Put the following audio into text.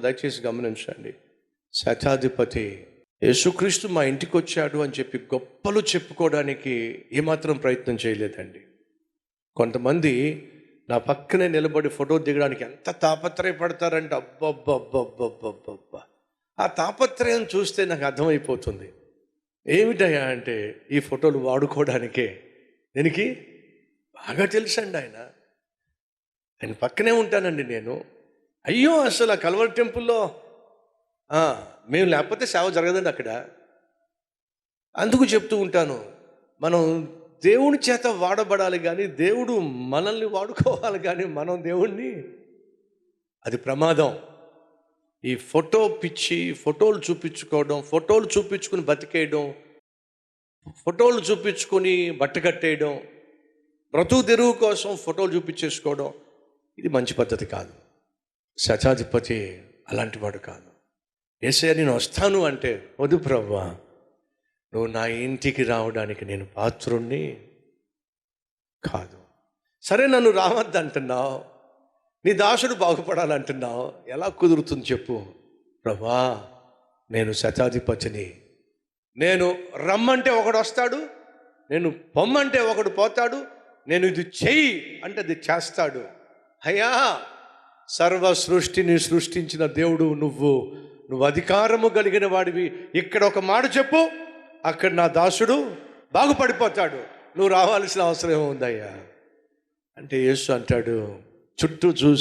దయచేసి గమనించండి. శతాధిపతి యేసుక్రీస్తు మా ఇంటికి వచ్చాడు అని చెప్పి గొప్పలు చెప్పుకోవడానికి ఏమాత్రం ప్రయత్నం చేయలేదండి. కొంతమంది నా పక్కనే నిలబడి ఫోటో దిగడానికి ఎంత తాపత్రయపడతారంటే అబ్బబ్బబ్బబ్బబ్బబ్బబ్బా. ఆ తాపత్రయం చూస్తే నాకు అర్థమైపోతుంది. ఏమిటయ్యా అంటే ఈ ఫోటోలు వాడుకోవడానికే. దీనికి బాగా తెలుసండి ఆయన పక్కనే ఉంటానండి నేను. అయ్యో అసలు ఆ కల్వరి టెంపుల్లో మేము లేకపోతే సేవ జరగదండి అక్కడ. అందుకు చెప్తూ ఉంటాను, మనం దేవుని చేత వాడబడాలి కానీ దేవుడు మనల్ని వాడుకోవాలి కానీ మనం దేవుణ్ణి, అది ప్రమాదం. ఈ ఫోటో పిచ్చి, ఫోటోలు చూపించుకోవడం, ఫోటోలు చూపించుకుని బతికేయడం, ఫోటోలు చూపించుకొని బట్టకట్టేయడం, బ్రతుకు తెరువు కోసం ఫోటోలు చూపించేసుకోవడం, ఇది మంచి పద్ధతి కాదు. శతాధిపతి అలాంటి వాడు కాదు. యేసయ్య నేను వస్తాను అంటే, వద్దు ప్రభువా, నువ్వు నా ఇంటికి రావడానికి నేను పాత్రుణ్ణి కాదు. సరే నన్ను రావద్దంటున్నావు, నీ దాసుడు బాగుపడాలంటున్నావు, ఎలా కుదురుతుంది చెప్పు. ప్రభువా, నేను శతాధిపతిని. నేను రమ్మంటే ఒకడు వస్తాడు, నేను పొమ్మంటే ఒకడు పోతాడు, నేను ఇది చెయ్యి అంటే అది చేస్తాడు. అయ్యా, సర్వ సృష్టిని సృష్టించిన దేవుడు నువ్వు అధికారము కలిగిన వాడివి. ఇక్కడ ఒక మాట చెప్పు, అక్కడ నా దాసుడు బాగుపడిపోతాడు. నువ్వు రావాల్సిన అవసరం ఏముందయ్యా అంటే యేసు అంటాడు, చుట్టూ చూసి